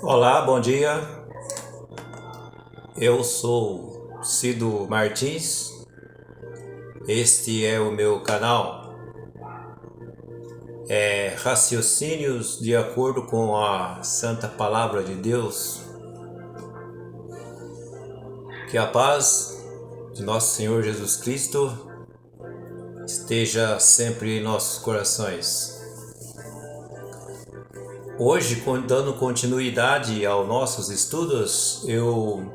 Olá, bom dia. Eu sou Cido Martins. Este é o meu canal. Raciocínios de acordo com a Santa Palavra de Deus. Que a paz de nosso Senhor Jesus Cristo esteja sempre em nossos corações. Hoje, dando continuidade aos nossos estudos, eu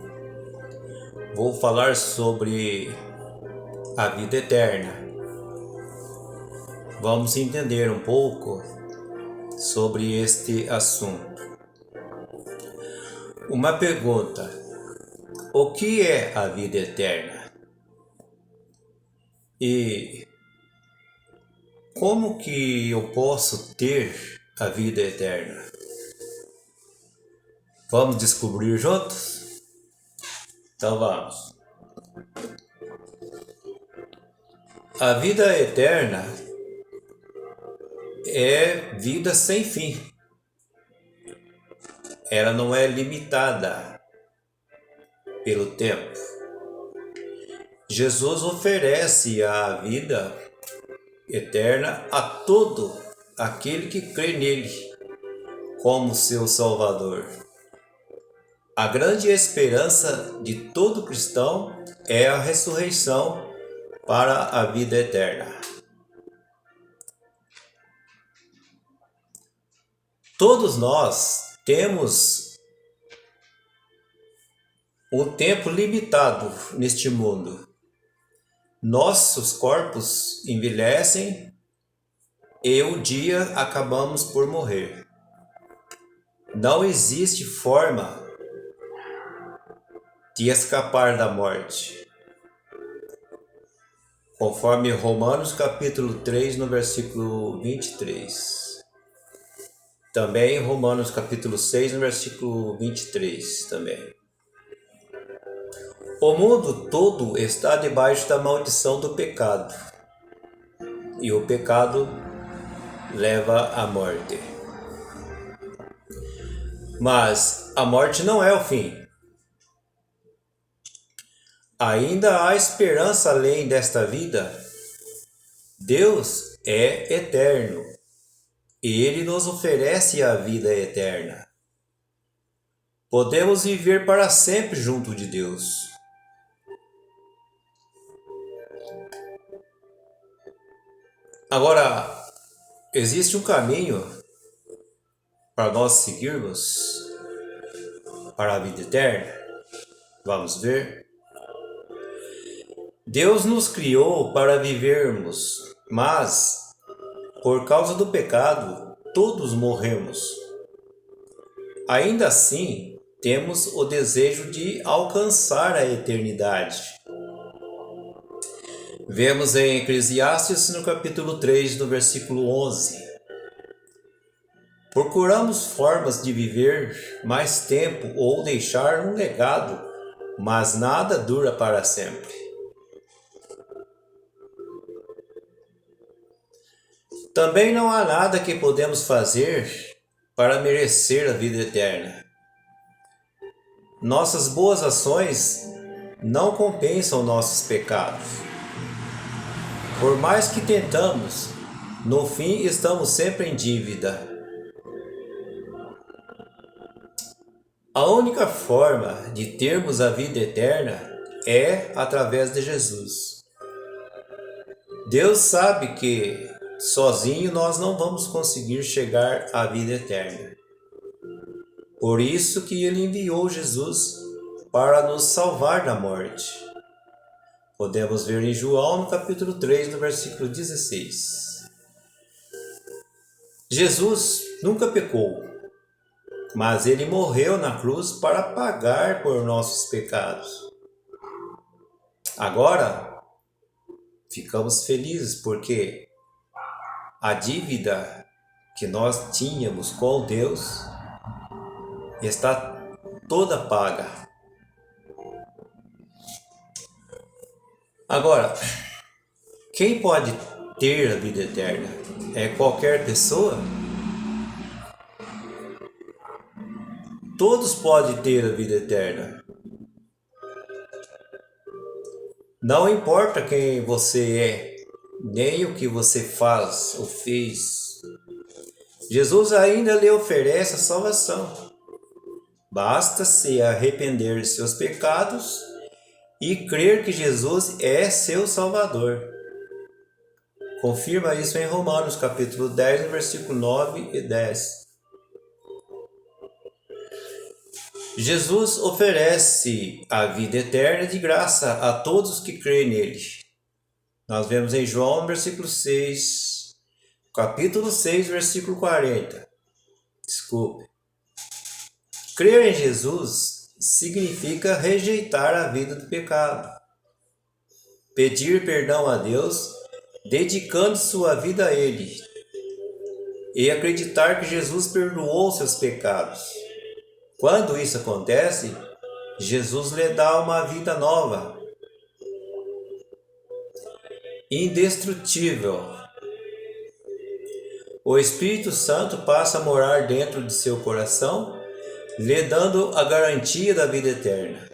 vou falar sobre a vida eterna. Vamos entender um pouco sobre este assunto. Uma pergunta: o que é a vida eterna? E como que eu posso ter a vida eterna? Vamos descobrir juntos? Então vamos. A vida eterna é vida sem fim. Ela não é limitada pelo tempo. Jesus oferece a vida eterna a todo aquele que crê nele como seu Salvador. A grande esperança de todo cristão é a ressurreição para a vida eterna. Todos nós temos um tempo limitado neste mundo. Nossos corpos envelhecem e um dia acabamos por morrer. Não existe forma de escapar da morte. Conforme Romanos capítulo 3, no versículo 23. Também Romanos capítulo 6, no versículo 23 também. O mundo todo está debaixo da maldição do pecado. E o pecado leva à morte. Mas a morte não é o fim. Ainda há esperança além desta vida. Deus é eterno e Ele nos oferece a vida eterna. Podemos viver para sempre junto de Deus. Agora, existe um caminho para nós seguirmos para a vida eterna? Vamos ver. Deus nos criou para vivermos, mas por causa do pecado, todos morremos. Ainda assim, temos o desejo de alcançar a eternidade. Vemos em Eclesiastes no capítulo 3, no versículo 11. Procuramos formas de viver mais tempo ou deixar um legado, mas nada dura para sempre. Também não há nada que podemos fazer para merecer a vida eterna. Nossas boas ações não compensam nossos pecados. Por mais que tentamos, no fim estamos sempre em dívida. A única forma de termos a vida eterna é através de Jesus. Deus sabe que sozinho nós não vamos conseguir chegar à vida eterna. Por isso que Ele enviou Jesus para nos salvar da morte. Podemos ver em João no capítulo 3, no versículo 16. Jesus nunca pecou, mas Ele morreu na cruz para pagar por nossos pecados. Agora, ficamos felizes porque a dívida que nós tínhamos com Deus está toda paga. Agora, quem pode ter a vida eterna? É qualquer pessoa? Todos podem ter a vida eterna. Não importa quem você é, nem o que você faz ou fez. Jesus ainda lhe oferece a salvação. Basta se arrepender de seus pecados e crer que Jesus é seu Salvador. Confirma isso em Romanos capítulo 10, versículo 9 e 10. Jesus oferece a vida eterna de graça a todos que creem nele. Nós vemos em João, versículo 6, capítulo 6, versículo 40. Desculpe. Crer em Jesus significa rejeitar a vida do pecado, pedir perdão a Deus, dedicando sua vida a Ele, e acreditar que Jesus perdoou seus pecados. Quando isso acontece, Jesus lhe dá uma vida nova, indestrutível. O Espírito Santo passa a morar dentro de seu coração, lhe dando a garantia da vida eterna.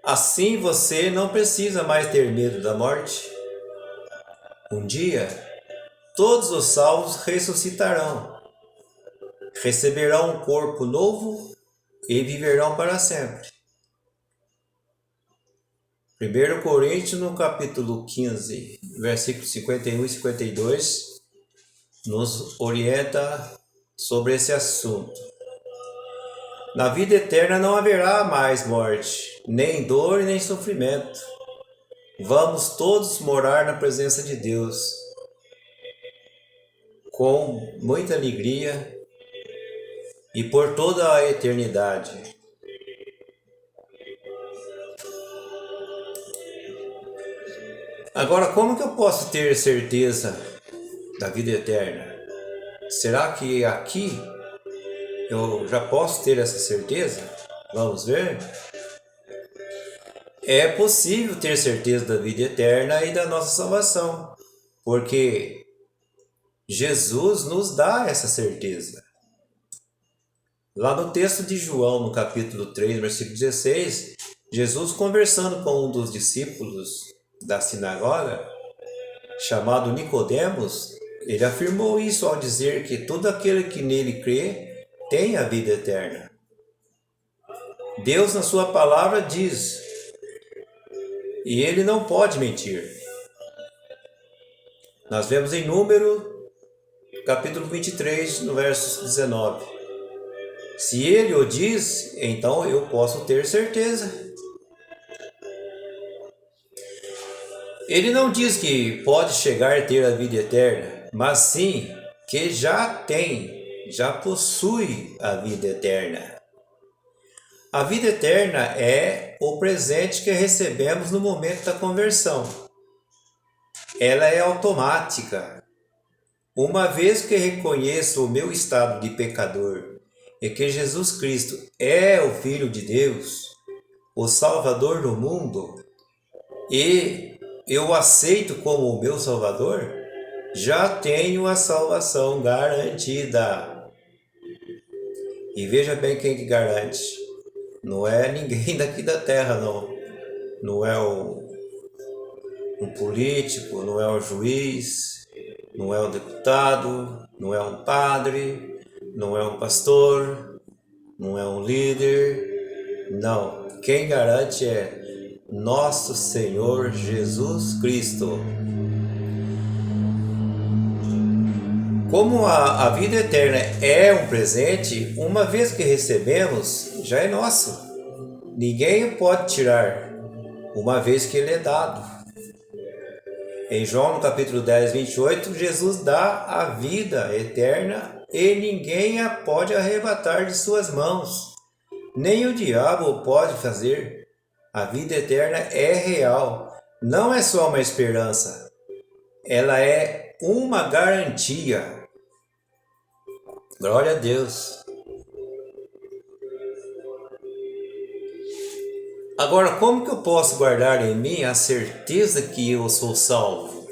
Assim você não precisa mais ter medo da morte. Um dia, todos os salvos ressuscitarão, receberão um corpo novo e viverão para sempre. 1 Coríntios, no capítulo 15, versículos 51 e 52, nos orienta sobre esse assunto. Na vida eterna não haverá mais morte, nem dor nem sofrimento. Vamos todos morar na presença de Deus com muita alegria e por toda a eternidade. Agora, como que eu posso ter certeza da vida eterna? Será que aqui eu já posso ter essa certeza? Vamos ver? É possível ter certeza da vida eterna e da nossa salvação, porque Jesus nos dá essa certeza. Lá no texto de João, no capítulo 3, versículo 16, Jesus, conversando com um dos discípulos da sinagoga, chamado Nicodemos, ele afirmou isso ao dizer que todo aquele que nele crê tem a vida eterna. Deus, na sua palavra, diz, e ele não pode mentir. Nós vemos em Número, capítulo 23, no verso 19. Se ele o diz, então eu posso ter certeza. Ele não diz que pode chegar a ter a vida eterna, mas sim que já tem, já possui a vida eterna. A vida eterna é o presente que recebemos no momento da conversão. Ela é automática. Uma vez que reconheço o meu estado de pecador e que Jesus Cristo é o Filho de Deus, o Salvador do mundo, e eu o aceito como o meu Salvador, já tenho a salvação garantida. E veja bem quem que garante. Não é ninguém daqui da terra, não. Não é um político, não é um juiz, não é um deputado, não é um padre, não é um pastor, não é um líder. Não. Quem garante é nosso Senhor Jesus Cristo. Como a vida eterna é um presente, uma vez que recebemos, já é nosso. Ninguém o pode tirar, uma vez que ele é dado. Em João, no capítulo 10, 28, Jesus dá a vida eterna e ninguém a pode arrebatar de suas mãos. Nem o diabo o pode fazer. A vida eterna é real, não é só uma esperança. Ela é uma garantia. Glória a Deus. Agora, como que eu posso guardar em mim a certeza que eu sou salvo?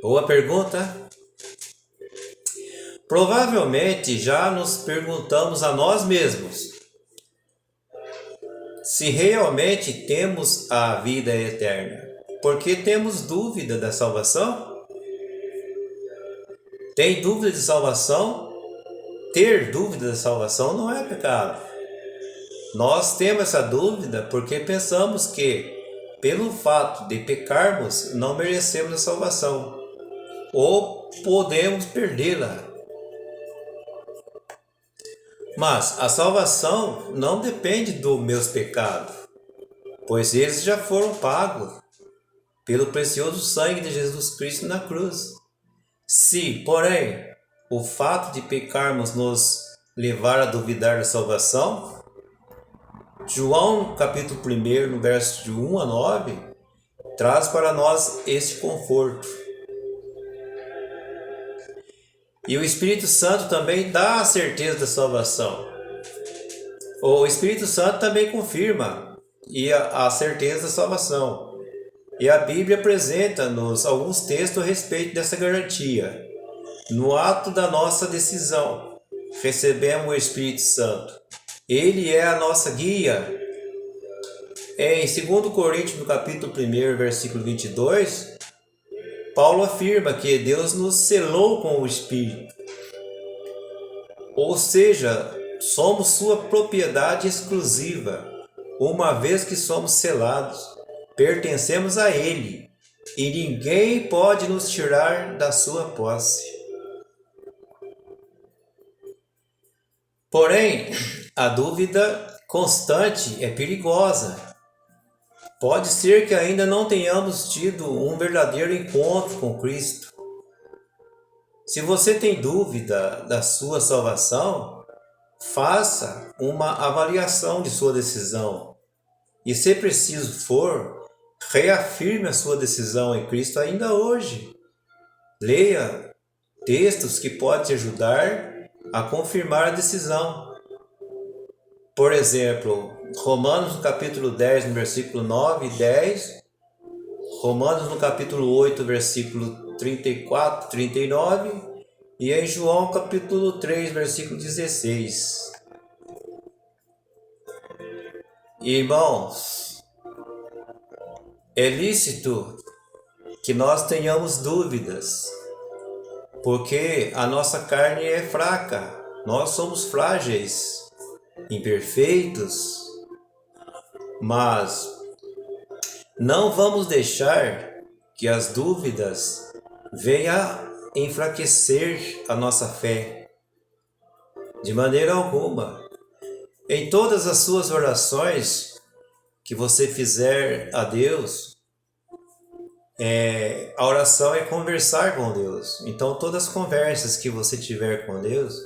Boa pergunta. Provavelmente já nos perguntamos a nós mesmos se realmente temos a vida eterna, porque temos dúvida da salvação? Tem dúvida de salvação? Ter dúvida da salvação não é pecado. Nós temos essa dúvida porque pensamos que, pelo fato de pecarmos, não merecemos a salvação ou podemos perdê-la. Mas a salvação não depende dos meus pecados, pois eles já foram pagos pelo precioso sangue de Jesus Cristo na cruz. Se, porém, o fato de pecarmos nos levar a duvidar da salvação, João capítulo 1, no verso de 1 a 9, traz para nós este conforto. E o Espírito Santo também dá a certeza da salvação. O Espírito Santo também confirma a certeza da salvação. E a Bíblia apresenta-nos alguns textos a respeito dessa garantia. No ato da nossa decisão, recebemos o Espírito Santo. Ele é a nossa guia. Em 2 Coríntios, no capítulo 1, versículo 22, Paulo afirma que Deus nos selou com o Espírito. Ou seja, somos sua propriedade exclusiva. Uma vez que somos selados, pertencemos a Ele e ninguém pode nos tirar da sua posse. Porém, a dúvida constante é perigosa. Pode ser que ainda não tenhamos tido um verdadeiro encontro com Cristo. Se você tem dúvida da sua salvação, faça uma avaliação de sua decisão. E se preciso for, reafirme a sua decisão em Cristo ainda hoje. Leia textos que podem te ajudar a confirmar a decisão. Por exemplo, Romanos no capítulo 10, no versículo 9 e 10, Romanos no capítulo 8, versículo 34 e 39, e em João capítulo 3, versículo 16. Irmãos, é lícito que nós tenhamos dúvidas, porque a nossa carne é fraca, nós somos frágeis, imperfeitos, mas não vamos deixar que as dúvidas venham enfraquecer a nossa fé, de maneira alguma. Em todas as suas orações que você fizer a Deus, a oração é conversar com Deus. Então, todas as conversas que você tiver com Deus,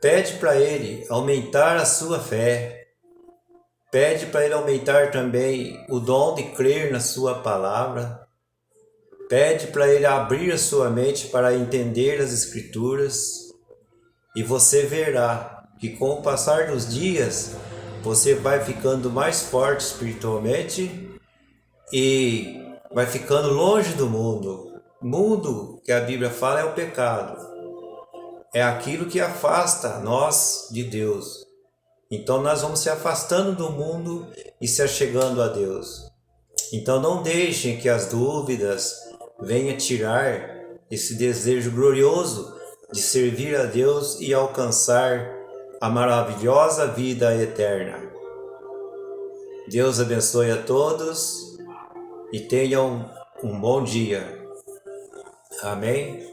pede para Ele aumentar a sua fé. Pede para Ele aumentar também o dom de crer na sua palavra. Pede para Ele abrir a sua mente para entender as Escrituras. E você verá que com o passar dos dias, você vai ficando mais forte espiritualmente e vai ficando longe do mundo. O mundo que a Bíblia fala é o pecado. É aquilo que afasta nós de Deus. Então nós vamos se afastando do mundo e se achegando a Deus. Então não deixem que as dúvidas venham tirar esse desejo glorioso de servir a Deus e alcançar a maravilhosa vida eterna. Deus abençoe a todos e tenham um bom dia. Amém?